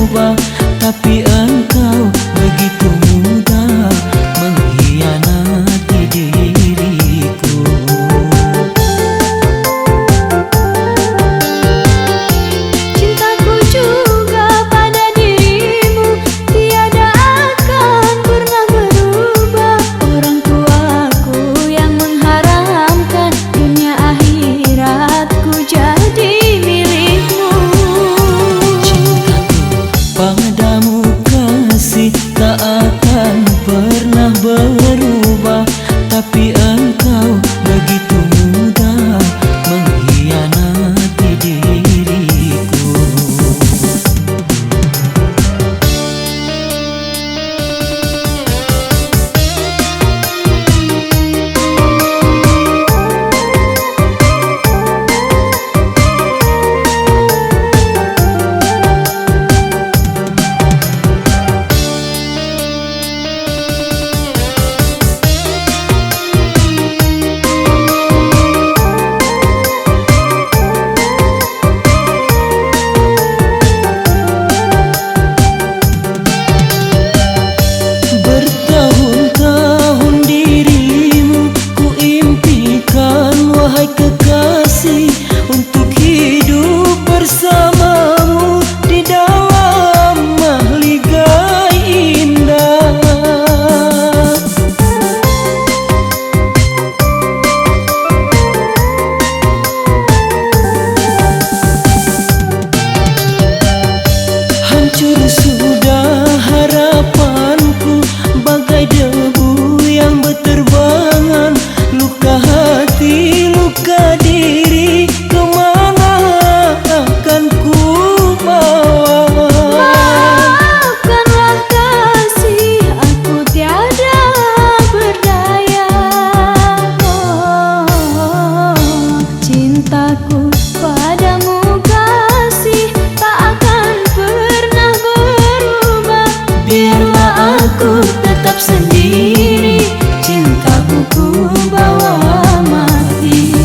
berubah, tapi engkau begitu mudah mengkhianati diriku. Cintaku juga pada dirimu tiada akan pernah berubah. Orang tuaku yang mengharamkan dunia akhiratku jadi milikmu. Cintaku padamu kasih tak akan pernah berubah, tapi engkau begitu mudah mengkhianati diriku. Bertahun-tahun dirimu ku impikan, wahai kekasih, untuk hidup bersamamu di dalam mahligai indah. Hancur sudah harapanku, bagai debu yang berterbangan. Luka hati, luka diri, kemana akan ku bawa? Maafkanlah kasih, aku tiada berdaya. Cintaku padamu kasih tak akan pernah berubah. Biarlah aku tetap sendiri, cintaku ku bawa mati.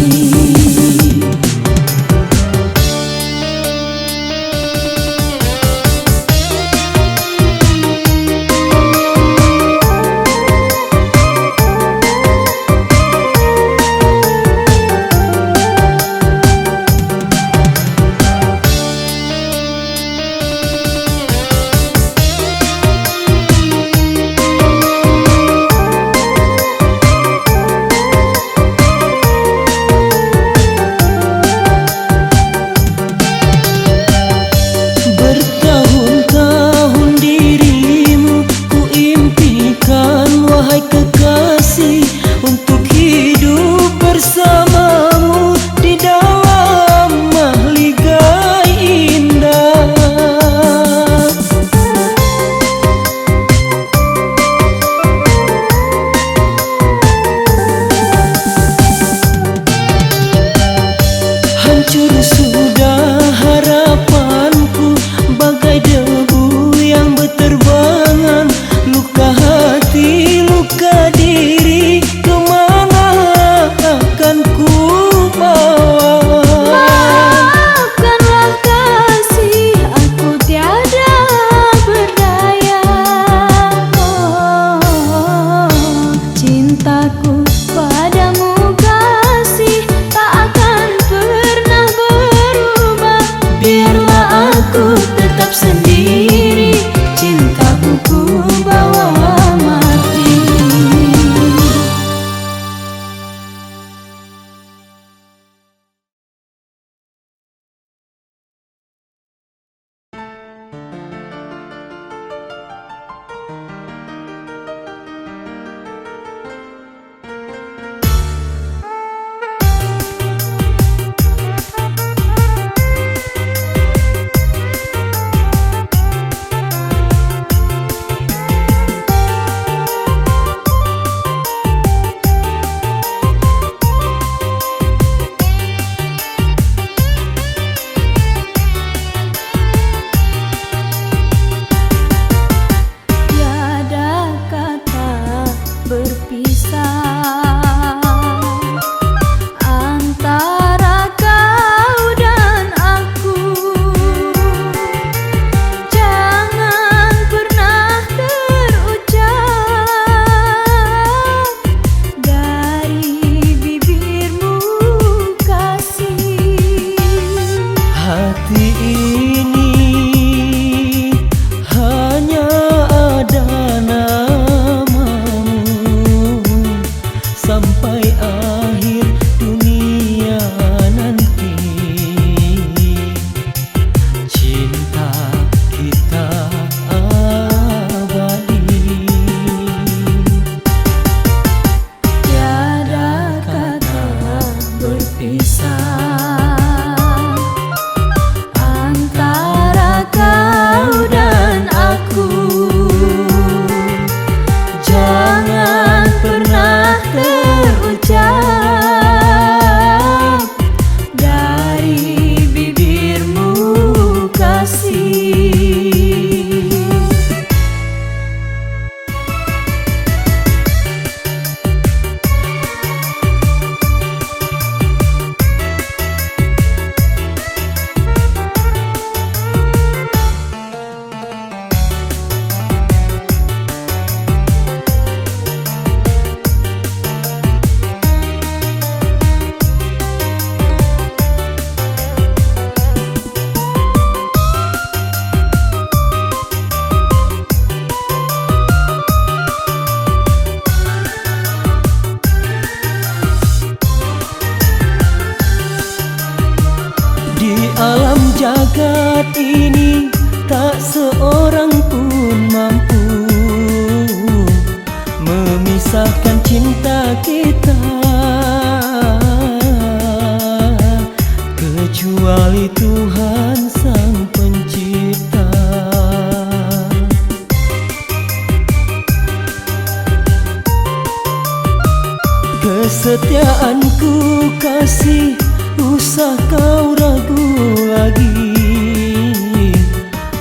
Kesetiaanku kasih, usah kau ragu lagi.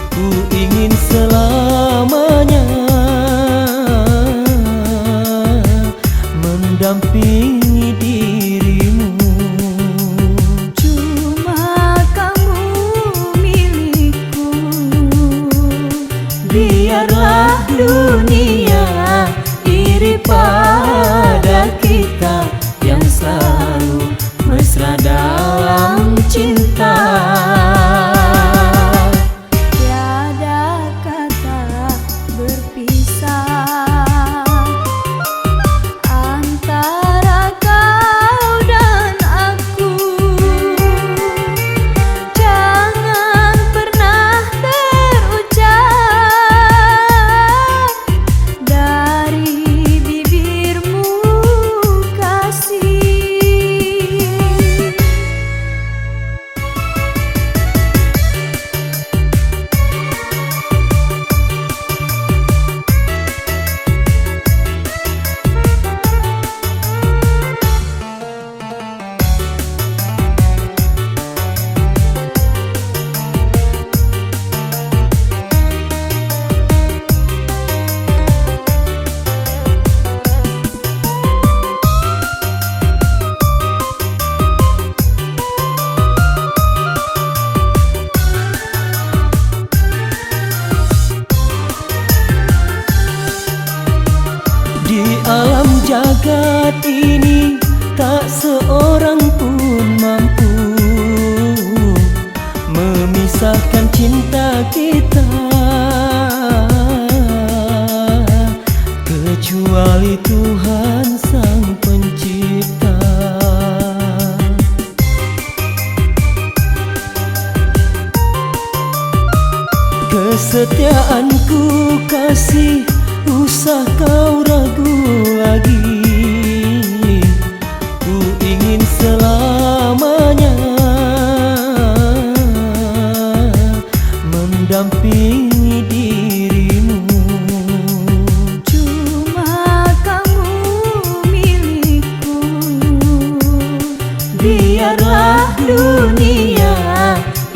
Ku ingin selamanya mendampingi dirimu. Cuma kamu milikku, Biarlah dunia iri pada kita yang selalu mesra dalam cinta. tiada kata berpisah antara kau dan aku. Jangan pernah terucap dari bibirmu kasih. Di alam jagat ini tak seorang pun mampu memisahkan cinta kita, kecuali Tuhan Sang Pencipta. Kesetiaanku kasih, usah kau ragu lagi. Ku ingin selamanya mendampingi dirimu. Cuma kamu milikku, Biarlah dunia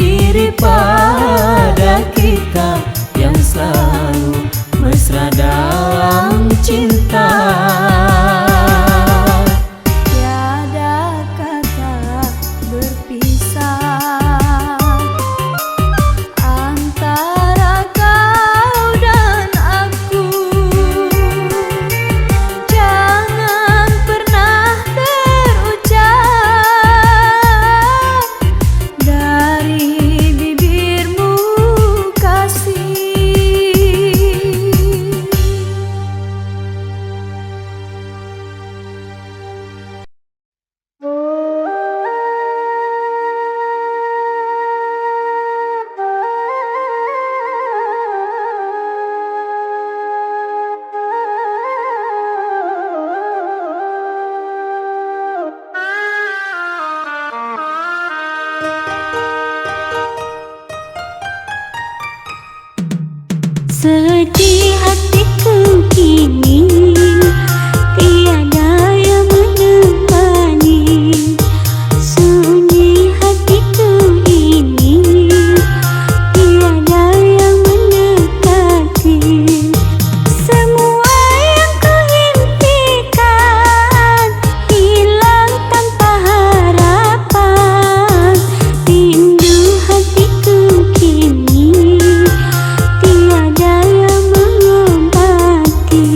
iri pada kita yang selalu mesra dalam cinta. tiada kata berpisah antara kau dan aku. Jangan pernah terucap dari bibirmu kasih. Sedih hatiku kini, tiada yang menemani. Sunyi hatiku ini, tiada yang mendekati. Semua yang kuimpikan hilang tanpa harapan. Rindu hatiku kini, tiada yang mengobati.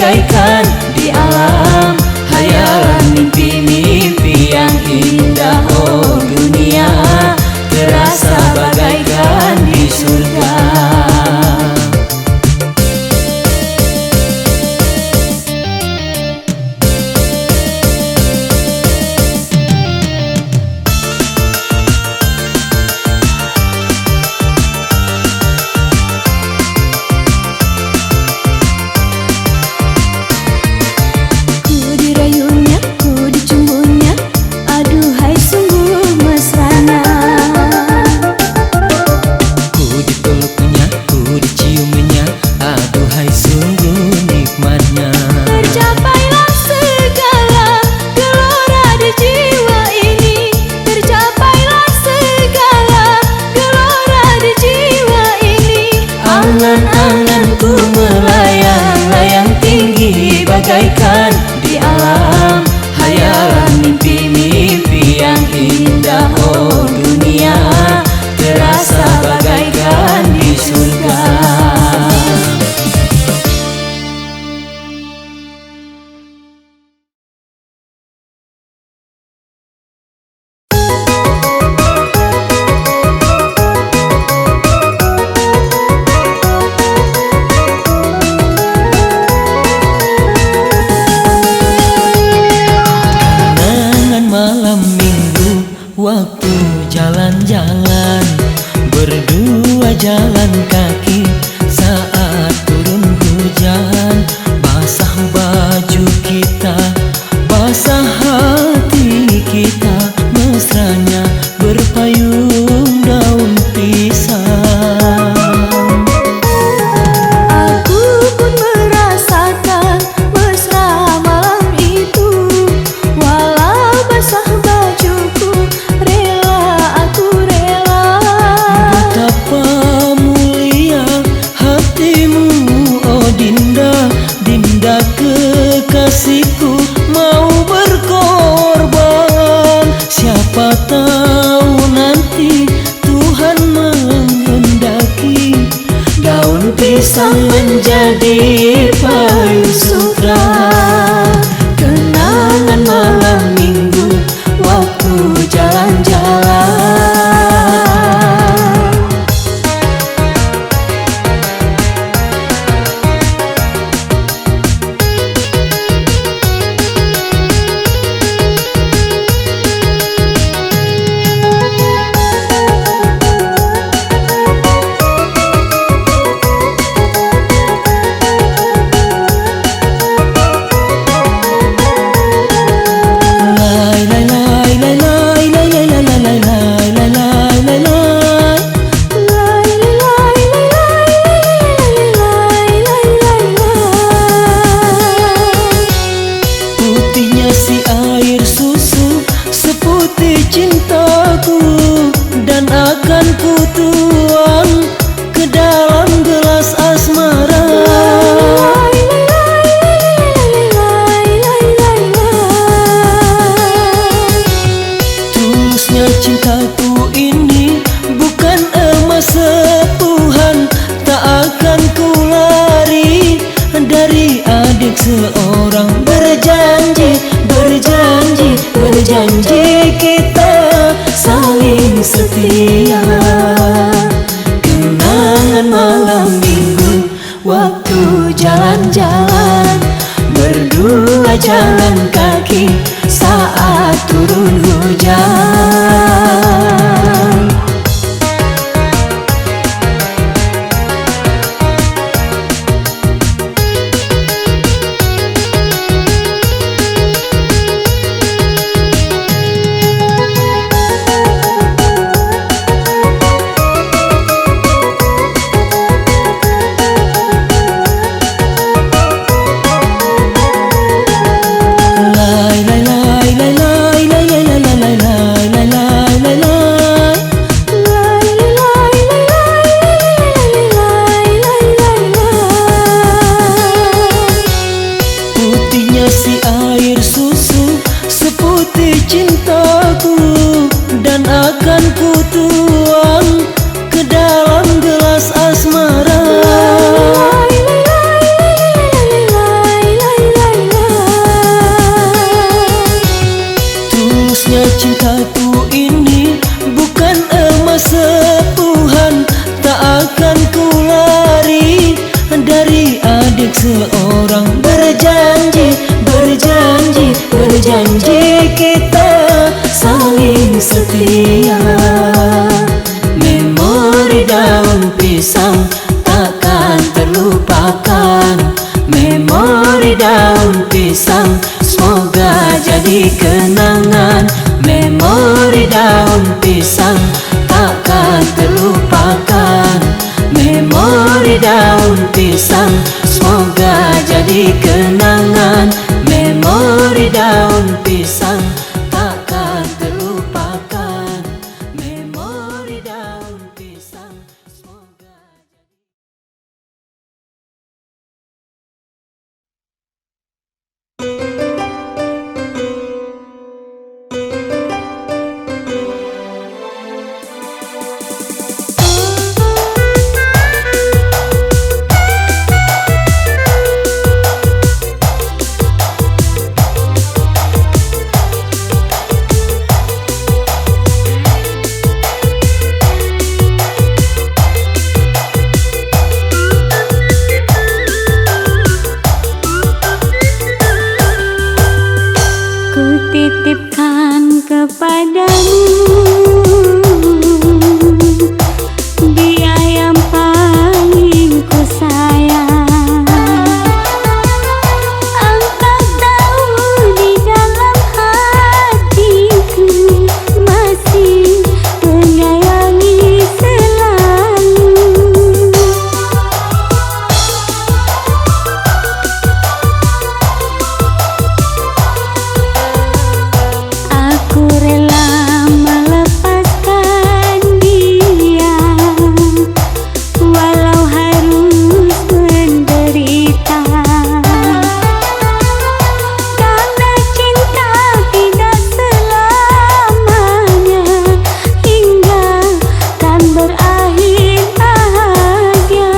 bagaikan di alam hayalan mimpi-mimpi yang indah. Oh dunia terasa bagaikan di surga. Angan-anganku melayang-layang tinggi bagaikan di alam hayalan mimpi-mimpi yang indah. Oh dunia terasa bagaikan di surga. Waktu jalan-jalan berdua jalan kaki saat turun hujan, basah baju kita, basah hati kita, mesranya berpayung daun pisang. Aku pun merasakan mesra malam itu, walau basah bajuku. Betapa mulia hatimu, oh Dinda, Dinda kekasihku, mau berkorban. Siapa tahu nanti Tuhan menghendaki daun pisang menjadi payung sutra. Kenangan malam minggu waktu jalan-jalan. Cintaku dan akan ku tuang ke dalam gelas asmara. Tulusnya cintaku ini bukan emas sepuhan, tak akan ku lari dari adik seorang. Berjanji, berjanji, berjanji kita saling setia. Kenangan malam minggu waktu jalan-jalan berdua jalan kaki saat turun hujan. bilang berjanji, berjanji, berjanji kita saling setia. Memori daun pisang takkan terlupakan. Memori daun pisang semoga jadi kenangan. Memori daun pisang takkan terlupakan. Memori daun pisang semoga jadi kenangan. Memori daun pisang takkan terlupakan. Memori daun pisang semoga titipkan kepadamu dia yang paling ku sayang. Engkau tahu di dalam hatiku masih menyayangi selalu. Aku rela melepaskan dia walau harus menderita. Karena cinta tidak selamanya hingga kan berakhir bahagia.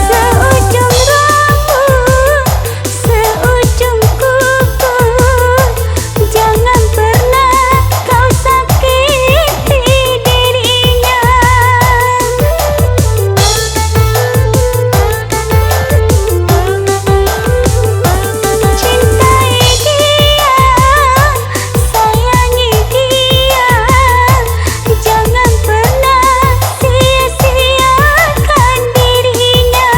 Seujung rambut, seujung kuku, jangan pernah kau sakiti dirinya. Cintai dia, sayangi dia, jangan pernah sia-siakan dirinya.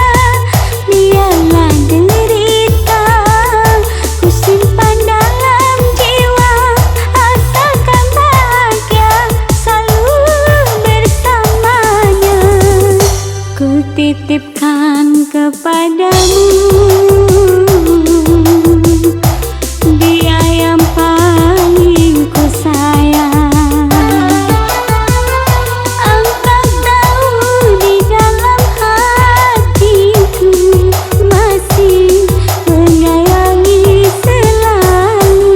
Biarlah derita ku simpan dalam jiwa, asalkan bahagia selalu bersamanya. Ku titipkan kepadamu dia yang paling ku sayang. Engkau tahu di dalam hatiku masih menyayangi selalu.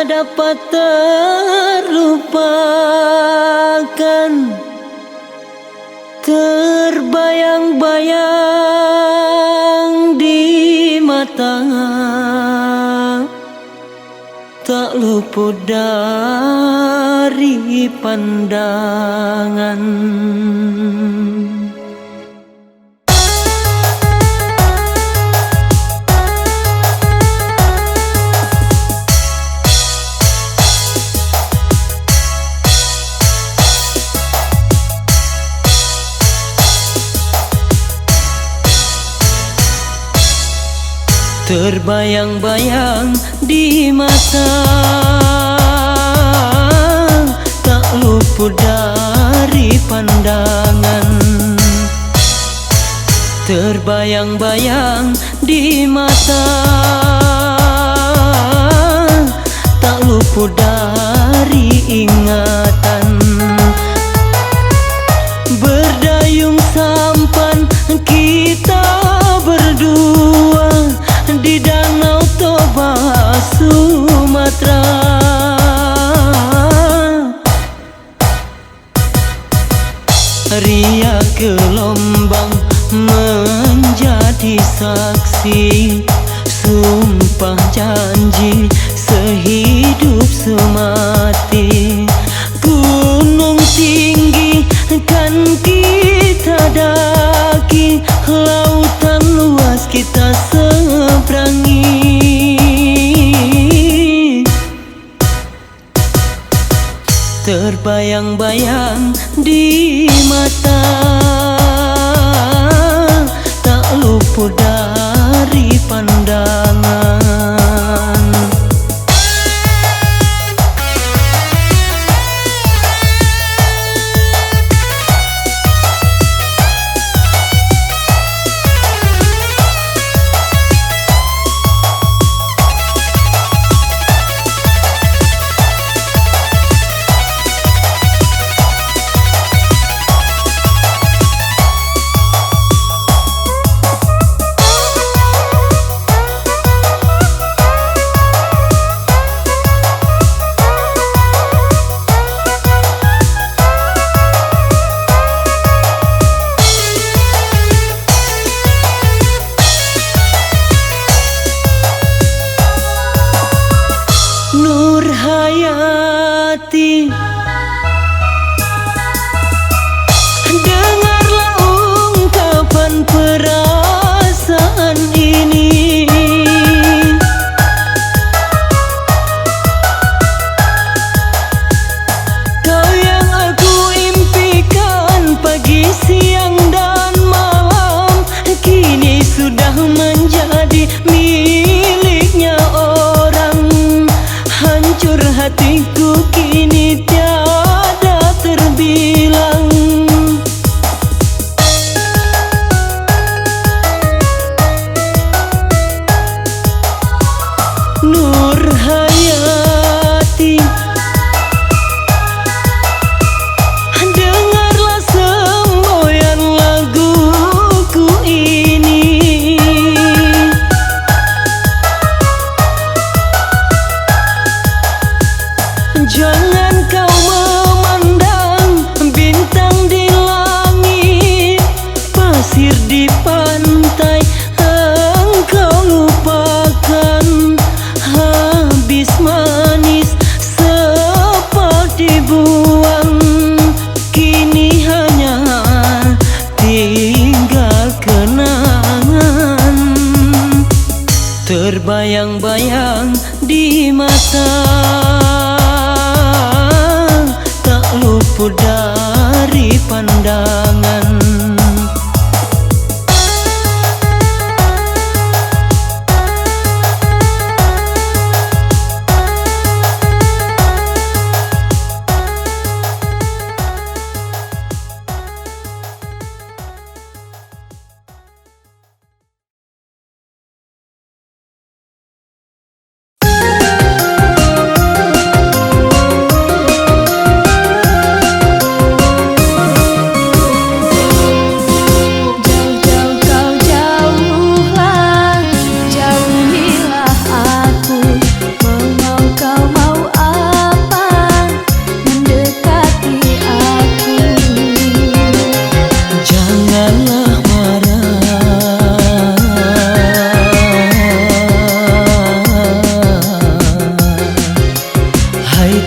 tak dapat terlupakan, terbayang-bayang di mata, tak luput dari pandangan. Terbayang-bayang di mata, tak luput dari pandangan. Terbayang-bayang di mata, tak luput dari ingatan. Berdayung sampan kita berdua di Danau Toba, Sumatera. Riak gelombang menjadi saksi, sumpah janji sehidup semati. Gunung tinggi kan kita daki, lautan luas kita seberangi. Terbayang-bayang di mata, tak luput dari pandangan. Nurhayati, dengarlah ungkapan perasaan ini. Kau yang aku impikan pagi, siang, dan malam, kini sudah menjadi miliknya orang. Hancur hatiku kini tiada terbilang. Nurhayati, dengarlah semboyan laguku ini. Jangan kau memandang bintang di langit, pasir di pantai engkau lupakan. Habis manis seperti buang, kini hanya tinggal kenangan. Terbayang-bayang di mata, tak luput dari pandangan.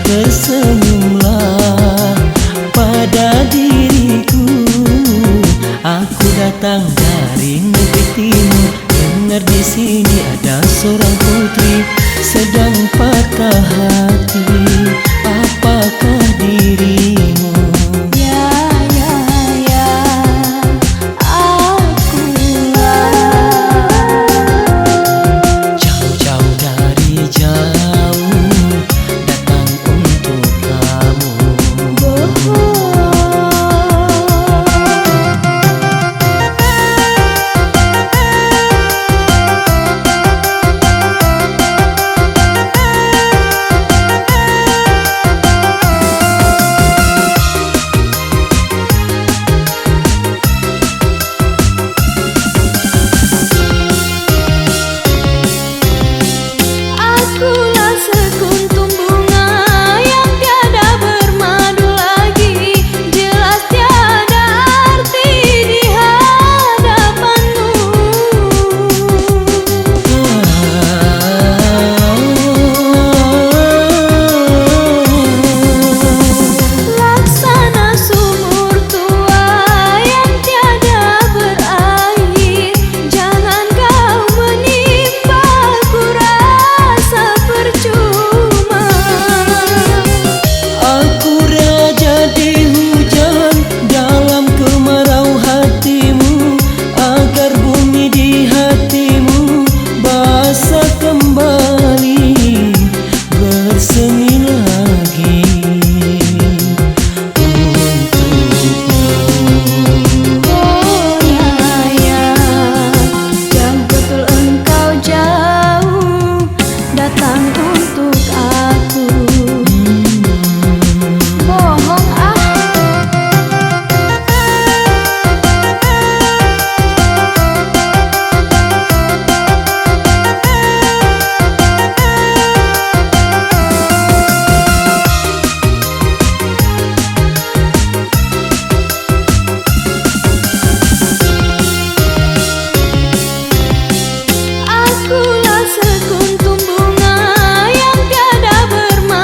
tersenyumlah pada diriku. Aku datang dari negeri timur, dengar di sini ada seorang putri sedang patah hati. Apakah dirimu? Ya, ya, ya, akulah. Jauh-jauh dari jauh datang untuk kamu. Akulah sekuntum bunga yang tiada bermadu lagi, jelas tiada arti di hadapanmu. Laksana sumur tua yang tiada berakhir, jangan kau menimbaku rasa percuma. Aku raja di hujan dalam kemarau hatimu, agar bumi di hatimu basah kembali, bersemi lagi untukmu. Oh ya, ya, yang betul engkau jauh datang untuk aku. Bohong ah. Akulah sekuntum bunga yang tiada bermadu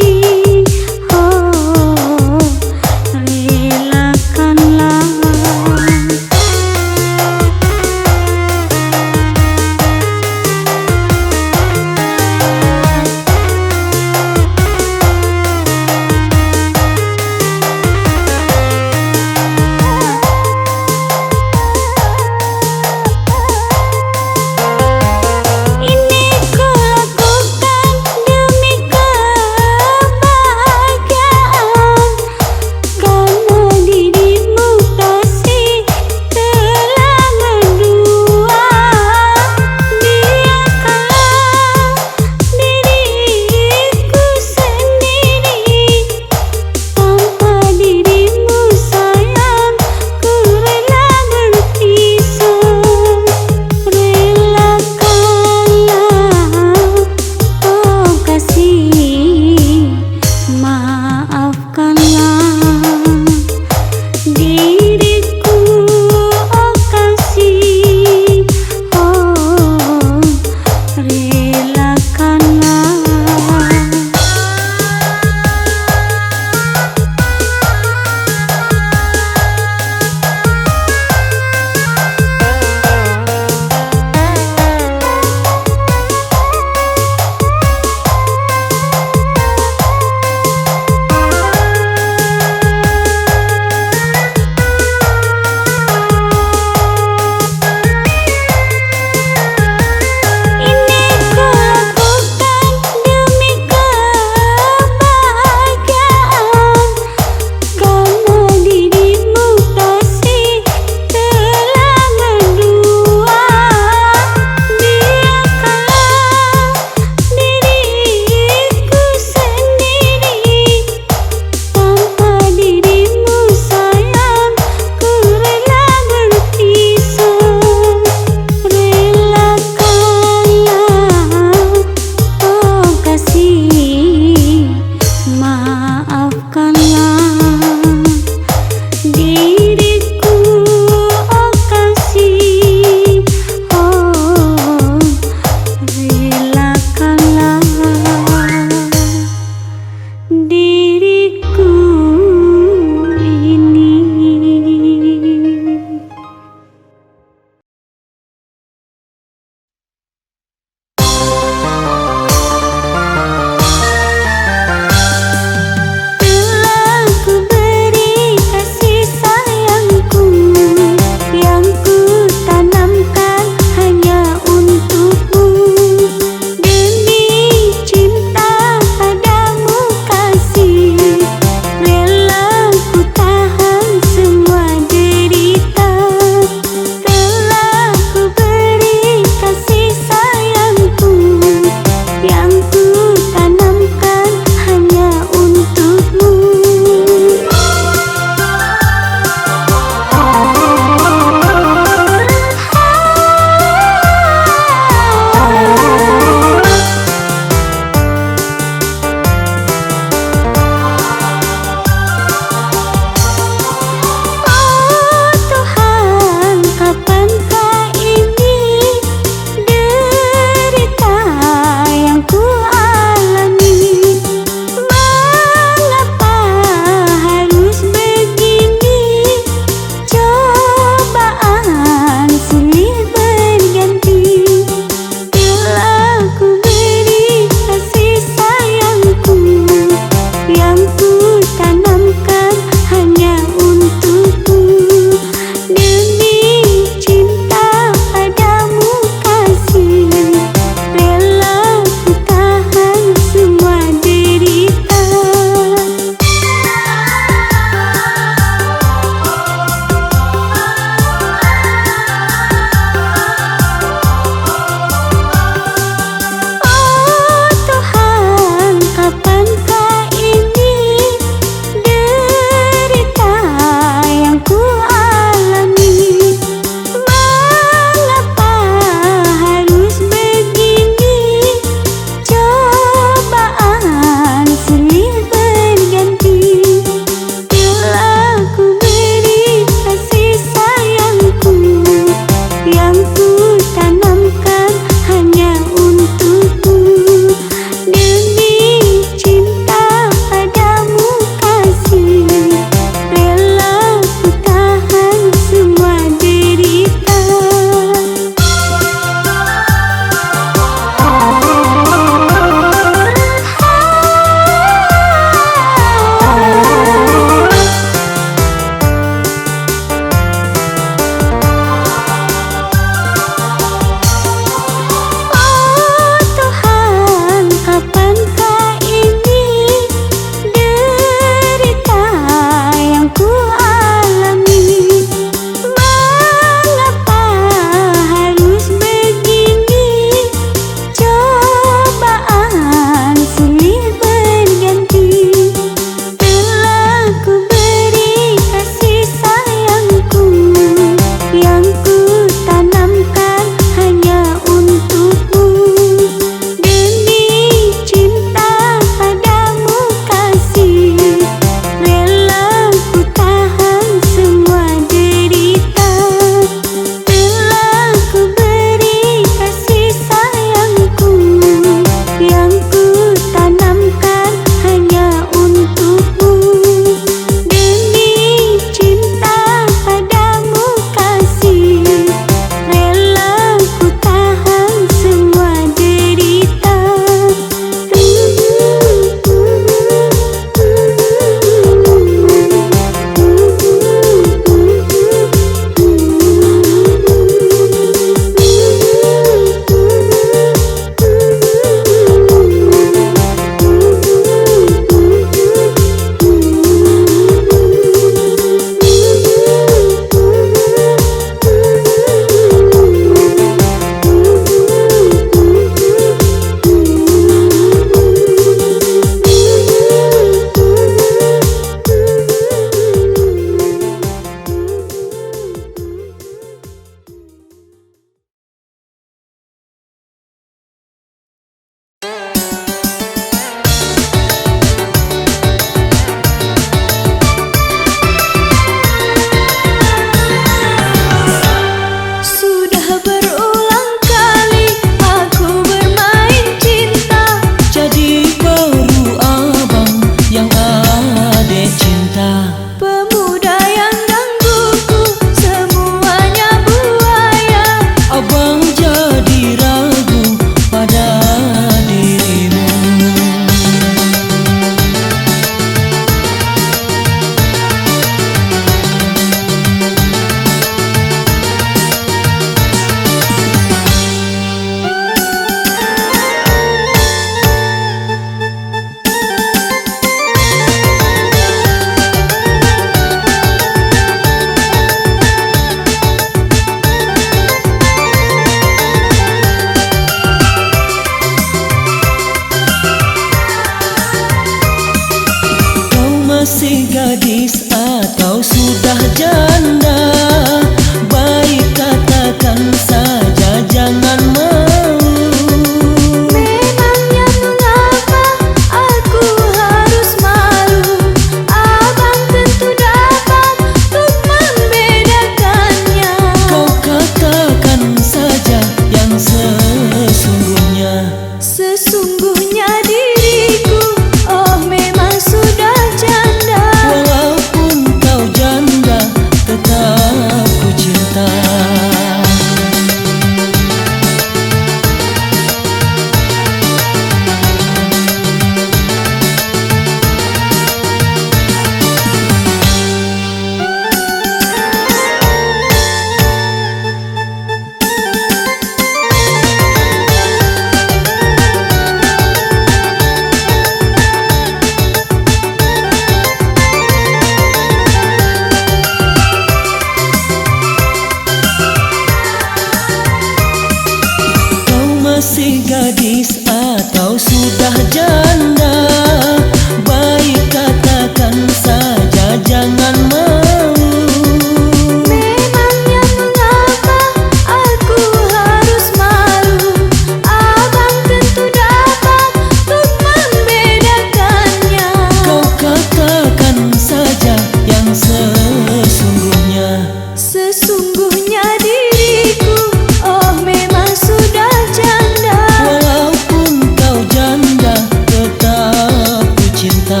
Sesungguhnya diriku, oh memang sudah janda. Walaupun kau janda, tetap ku cinta.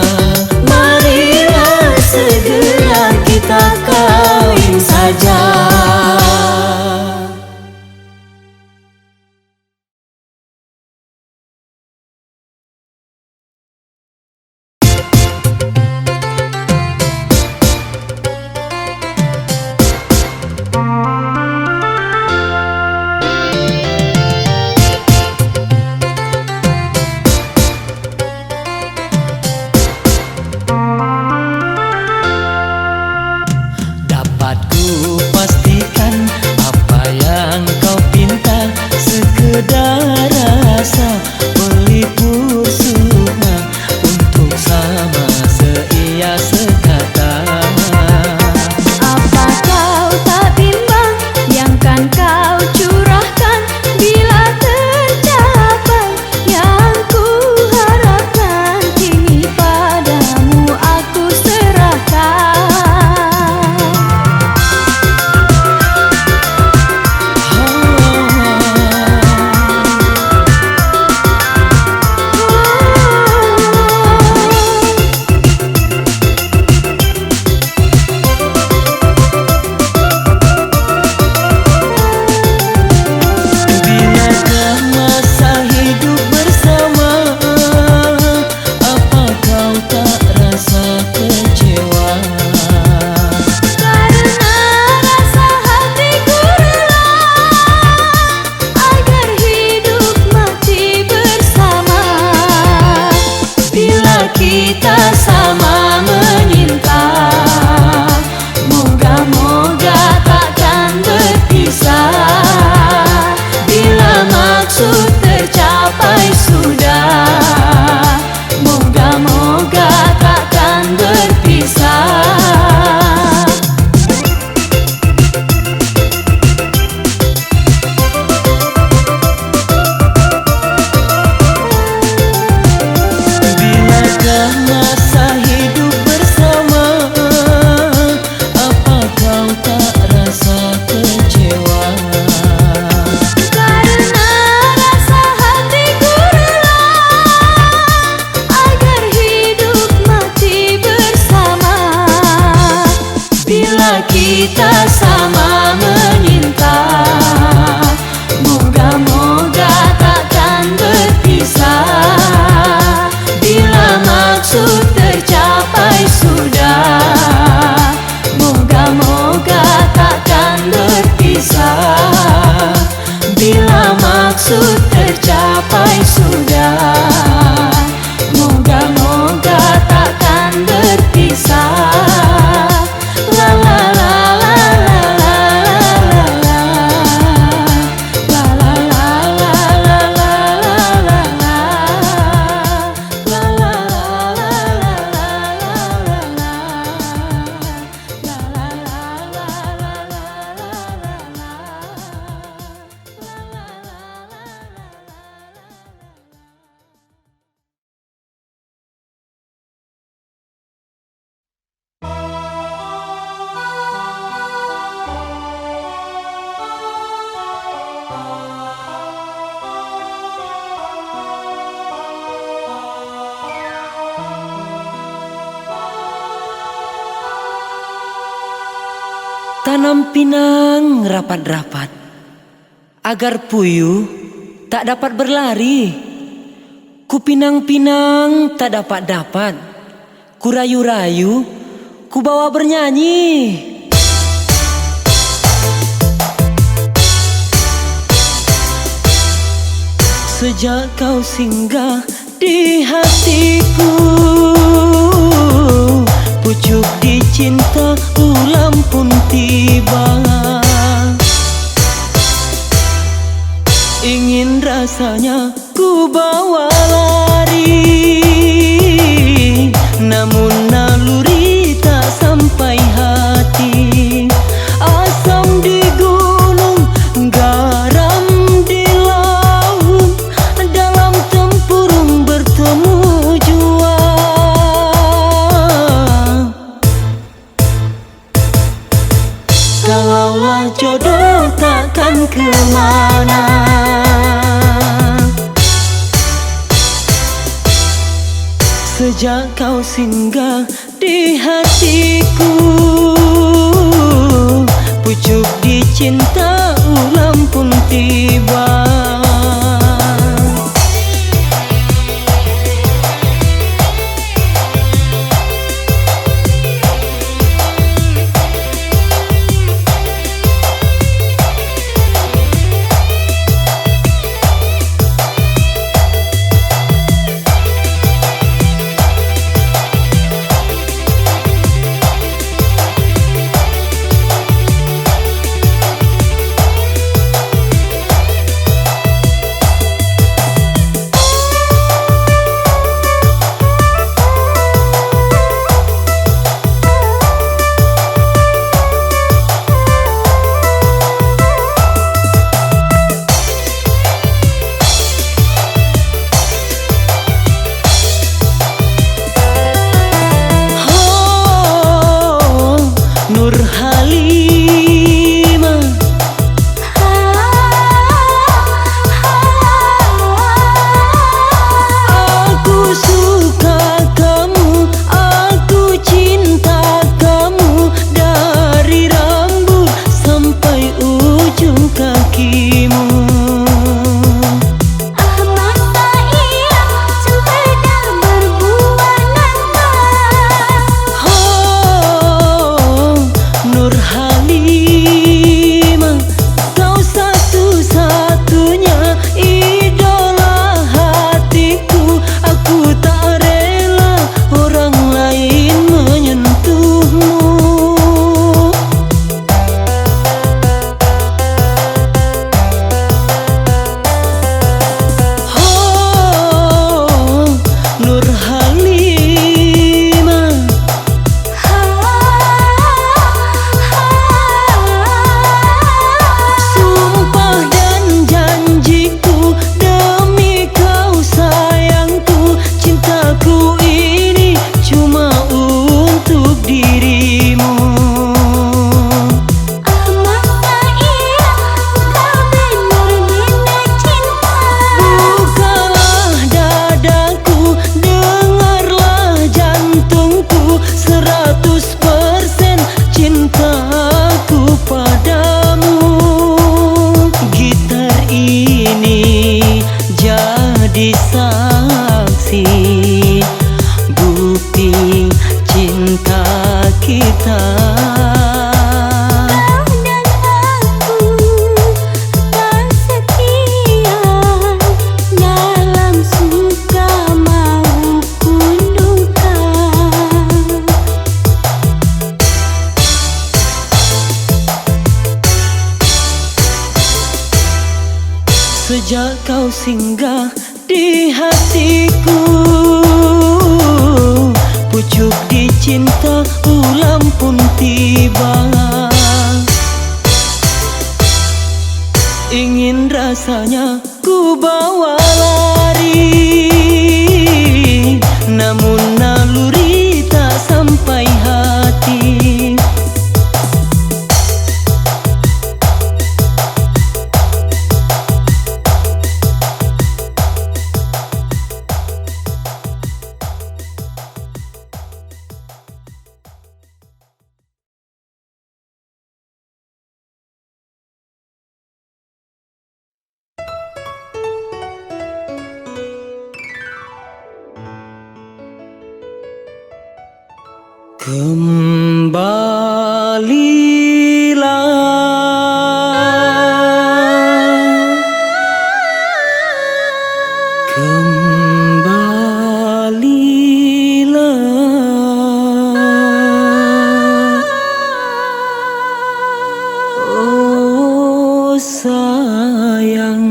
Marilah segera kita kawin saja. Dapat ku pastikan apa yang kau pinta, sekedar rasa melipur semua untuk sama seia sekata. Apa kau tak bimbang yang kan kau curahkan, bila tercapai yang ku harapkan, kini padamu aku serahkan. Bilakah masa hidup bersama, apa kau tak rasa kecewa? Karena rasa hatiku rela agar hidup mati bersama. Bila kita sama menyinta, moga-moga takkan berpisah. Bila maksud tercapai sudah, moga-moga takkan berpisah. Bilakah masa hidup bersama, apa kau tak rasa kecewa? Karena rasa hatiku rela agar hidup mati bersama. Bila kita sama menyinta, moga-moga takkan berpisah. Bila maksud tercapai sudah, moga-moga takkan berpisah. Bila maksud tercapai sudah, moga-moga takkan berpisah. La la la la la la la la la la la la la la Tanam pinang rapat-rapat agar puyuh tak dapat berlari. Ku pinang-pinang tak dapat-dapat, ku rayu-rayu, ku bawa bernyanyi. Sejak kau singgah di hatiku, pucuk di cinta ulam pun tiba. Ingin rasanya ku bawa lari, namun naluri tak sampai hati. Asam di gunung, garam di laut, dalam tempurung bertemu jua. Kalau kalaulah jodoh takkan kemana. Sejak kau singgah di hatiku, pucuk di cinta ulam pun tiba. Sejak kau singgah di hatiku, pucuk di cinta ulam pun tiba. Ingin rasanya ku bawa lari, namun naluri tak sampai hati. Oh sayang,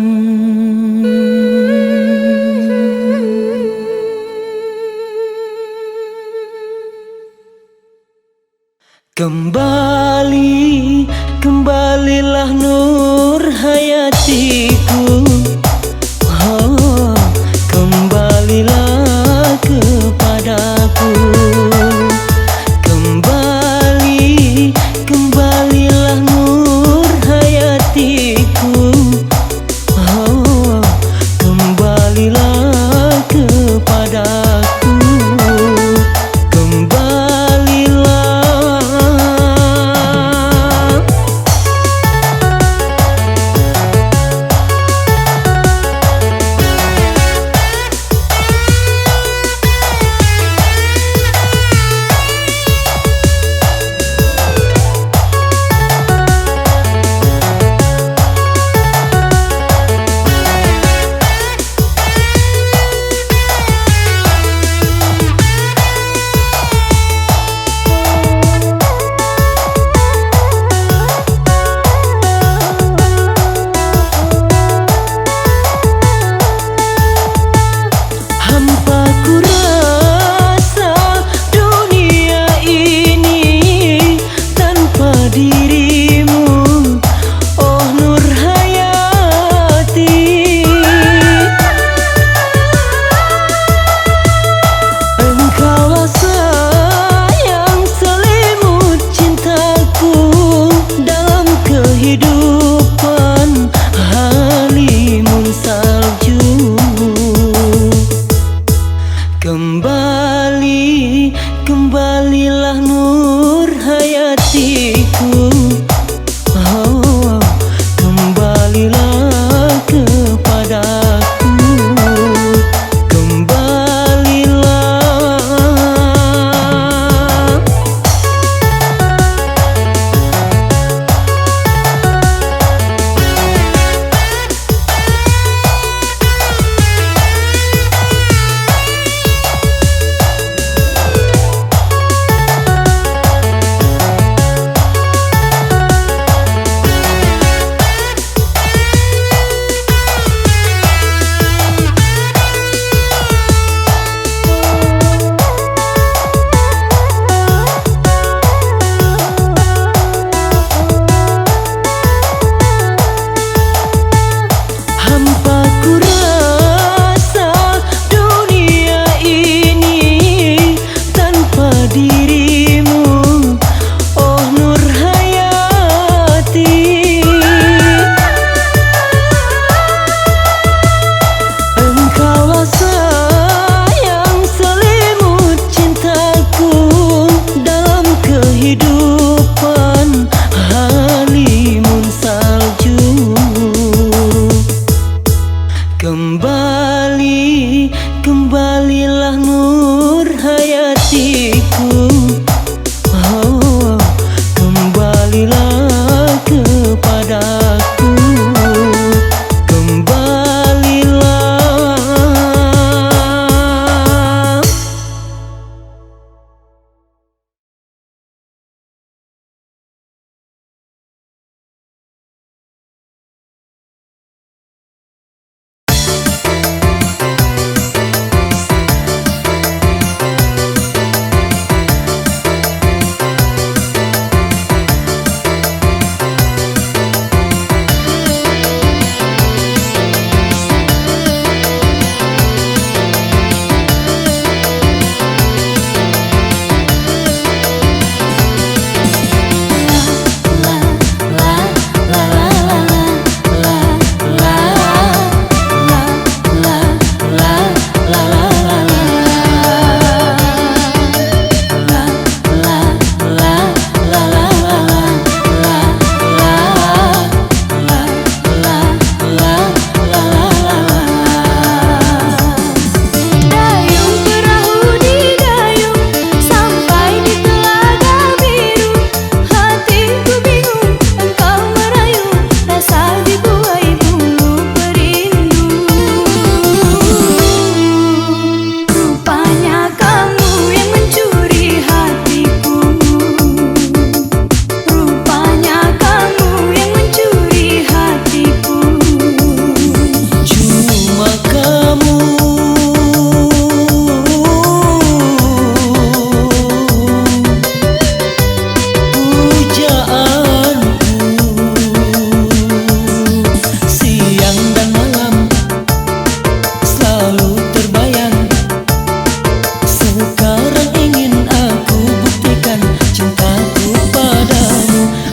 kembalilah nur hayatiku. Oh, kembalilah kepadaku. Kembalilah nur kehidupan halimun salju. Kembalilah nur hayatiku. Oh, kembalilah kepadaku. Kembalilah. Hampa ku rasa dunia ini tanpa dirimu, oh nur hayati. Engkaulah sayang selimut cintaku dalam kehidupan halimun salju. Kembalilah nur hayatiku. Oh, kembalilah kepadaku. Kembalilah.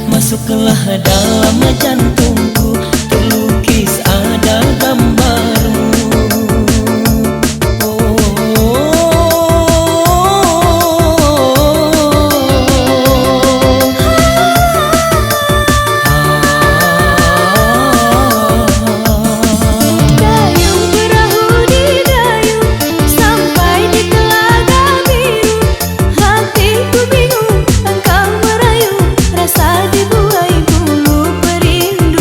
Masuklah dalam jantungku, terlukis ada gambarmu. Dayung perahu didayung sampai di telaga biru. Hatiku bingung, engkau merayu, rasa dibuai bulu perindu.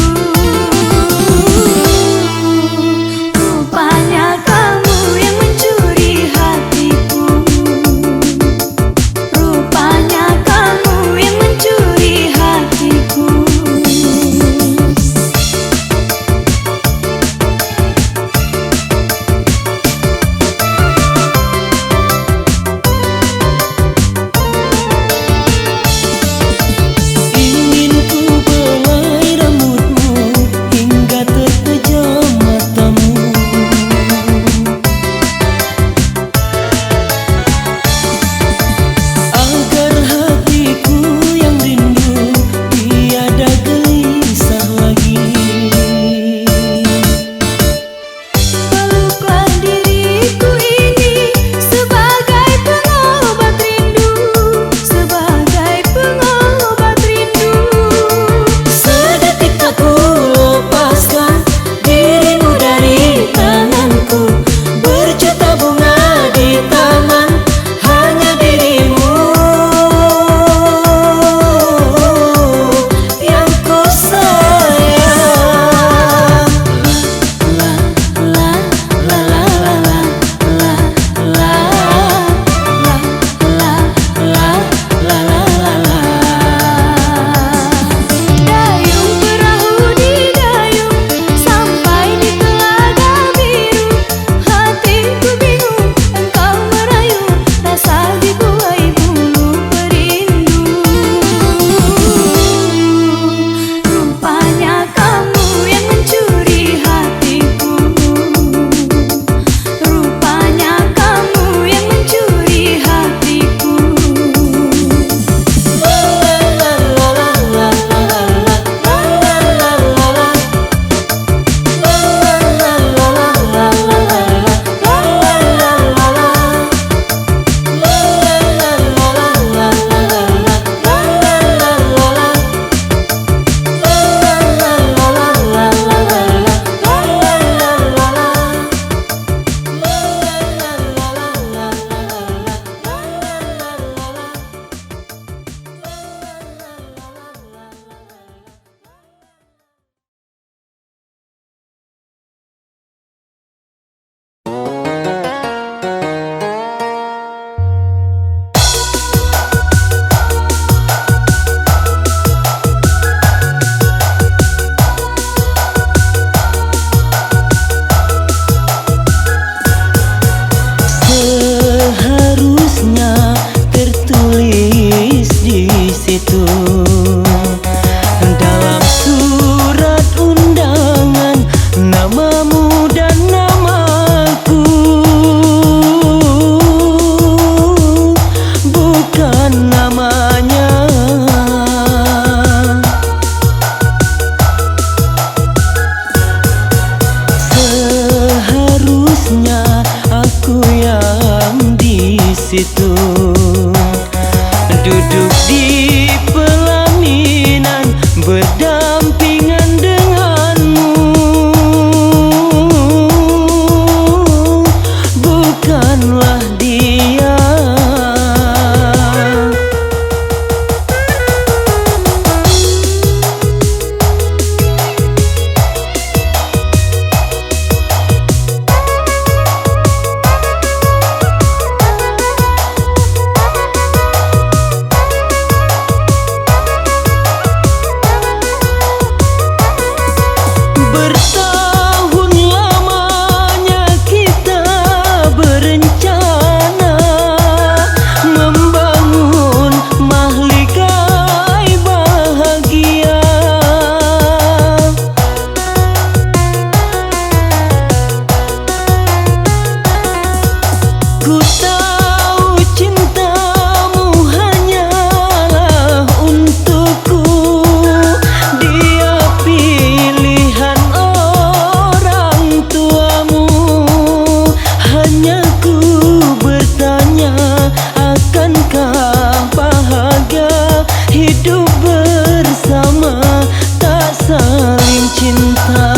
saling cinta.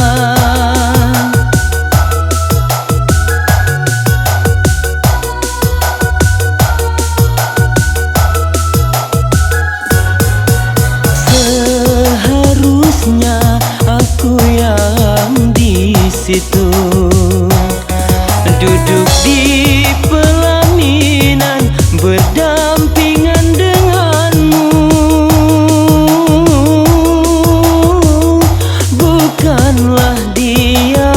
Seharusnya aku yang di situ, duduk di pelaminan berdampingan denganmu, bukanlah dia.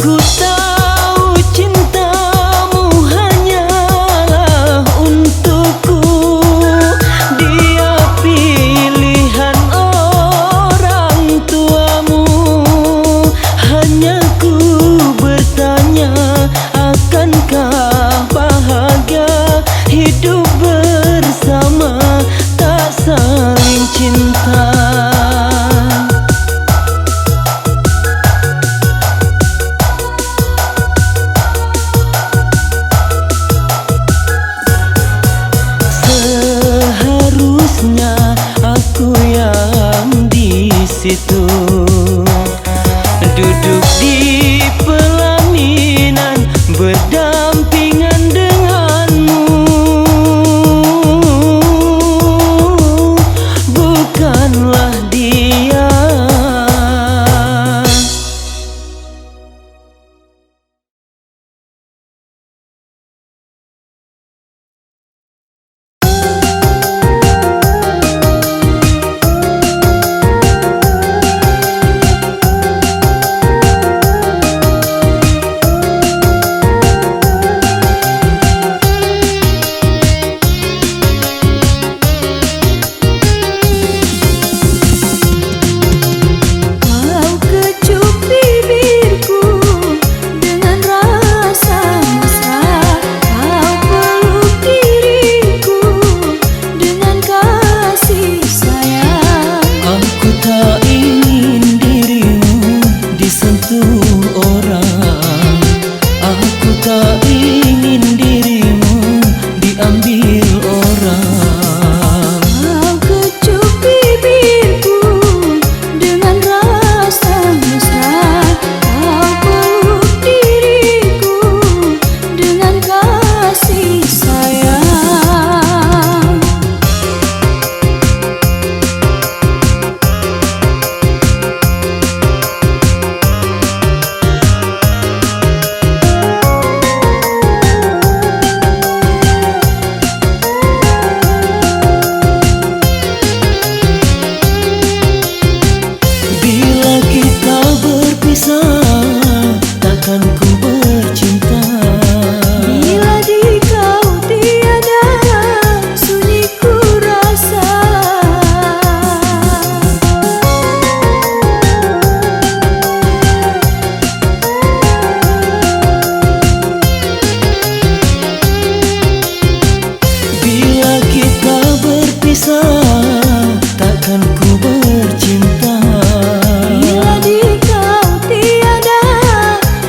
Ku tahu cintamu hanyalah untukku, dia pilihan orang tuamu. Hanya ku bertanya, akankah bahagia hidup bersama tak saling cinta? Seharusnya aku yang di situ, duduk di pelaminan berdampingan denganmu, bukanlah dia.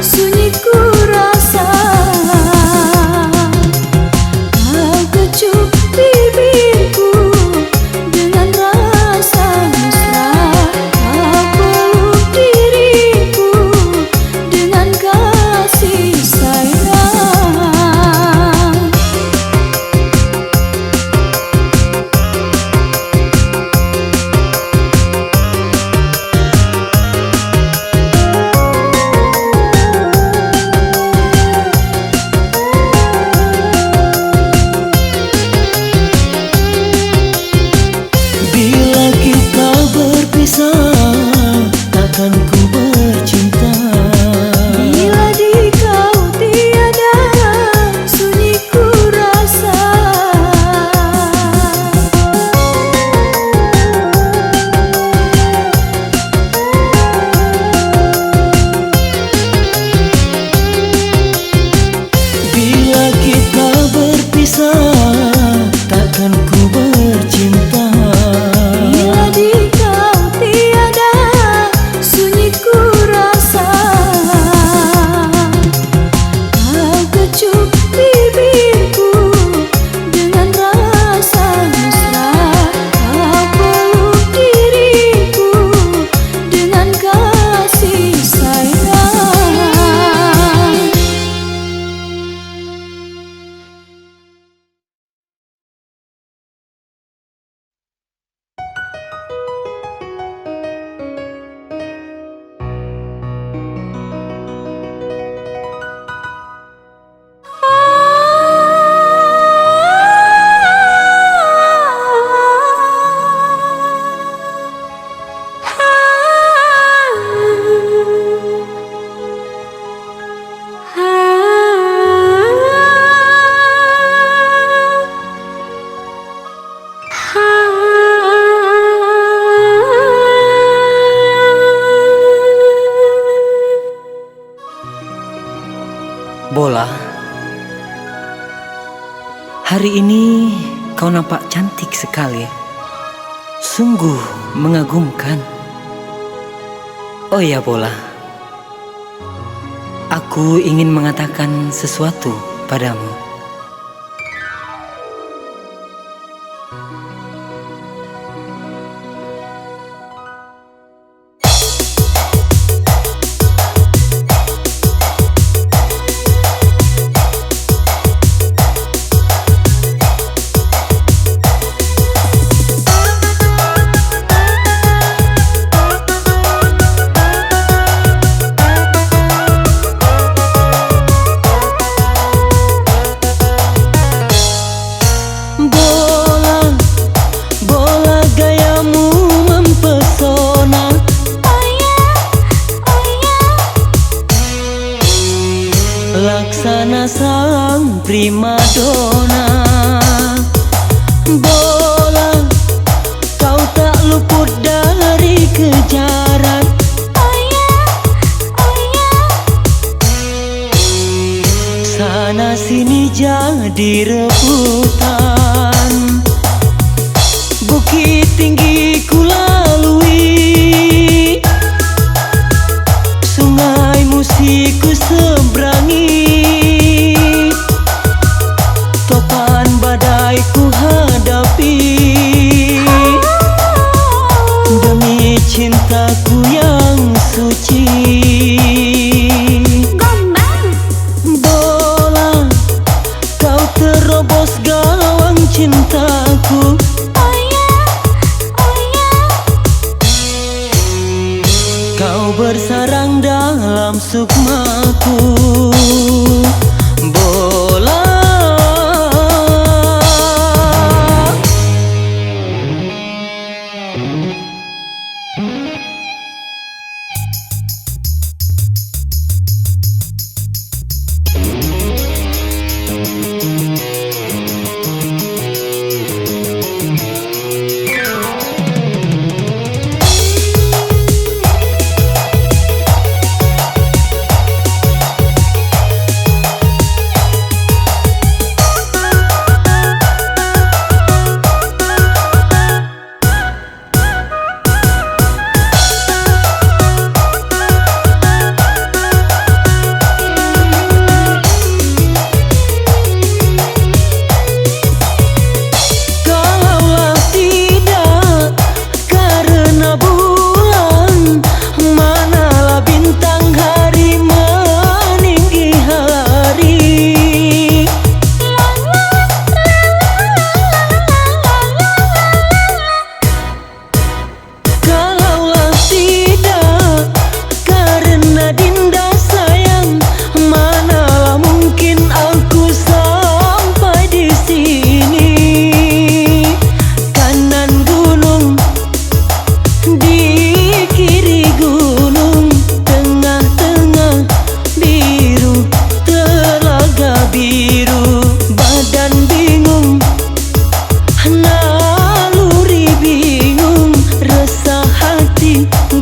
Sunyi Bola, hari ini kau nampak cantik sekali. Sungguh mengagumkan. Oh ya Bola, aku ingin mengatakan sesuatu padamu. Laksana sang primadona. Bola, kau tak luput dari kejaran. Sana sini jadi rebutan. Bukit tinggi ku lalui, sungai musik ku seberangi, topan badai ku hadapi, demi cintaku yang suci. Bola, kau terobos gawang cintaku. Kau bersarang dalam sukmaku. Bola,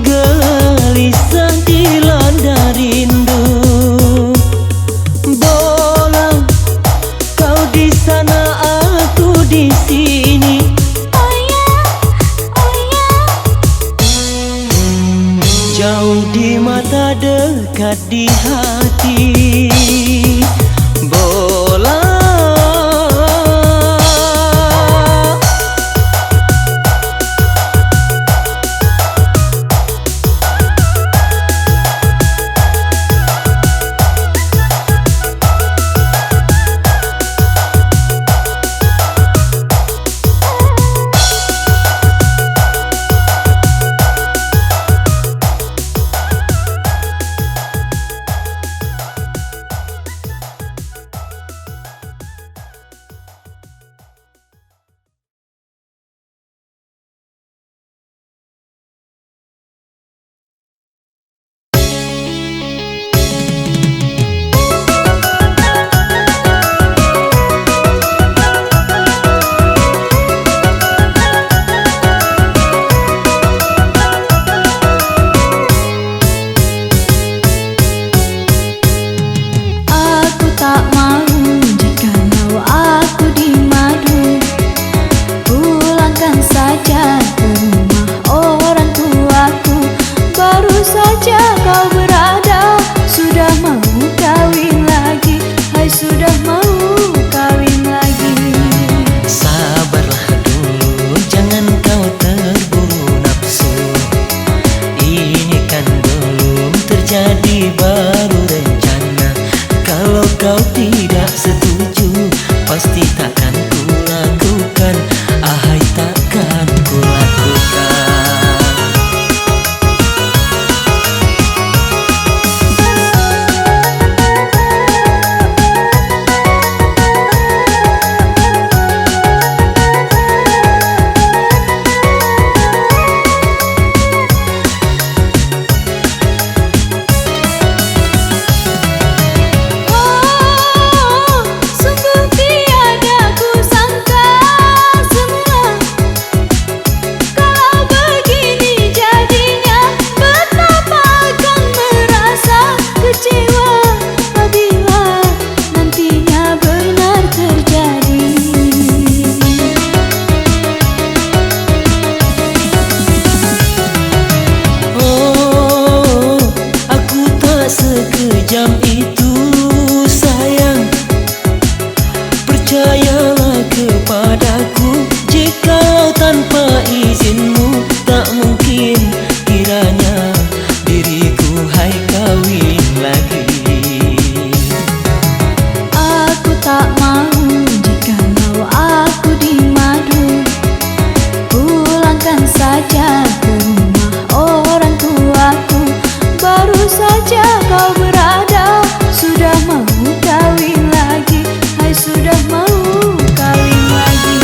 gelisah dilanda rindu. Bola, kau di sana, aku di sini. Jauh di mata, dekat di hati. Bola, terjadi baru rencana. Kalau kau tidak setuju, pasti takkan ku lakukan. Ahai, takkan ku lakukan. Sekejam itu sayang, percayalah kepadaku. Jikalau tanpa izinmu, tak mungkin kiranya diriku hai kawin lagi. Aku tak mau jikalau aku dimadu. Pulangkan saja ke rumah orang tuaku. Baru saja kau berada, sudah mau kawin lagi. Hai, sudah mau kawin lagi.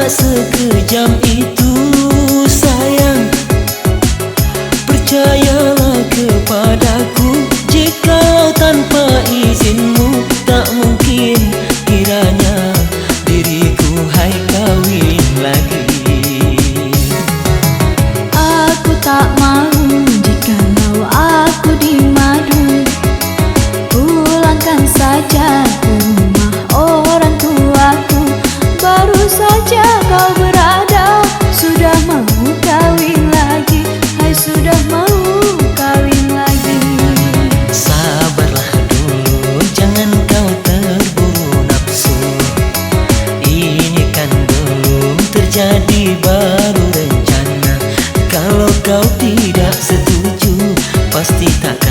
Sekejam itu sayang, percayalah kepadaku. Jikalau tanpa izinmu, tak mungkin kiranya diriku hai kawin lagi. Aku tak mau jikalau aku dimadu. Pulangkan saja ke rumah orang tuaku. Baru saja kau berada, sudah mau kawin lagi. Hai, sudah mau kawin lagi. Sabarlah dulu, jangan kau terburu nafsu. Ini kan belum terjadi baru rencana. Kalau kau tidak setuju, pasti takkan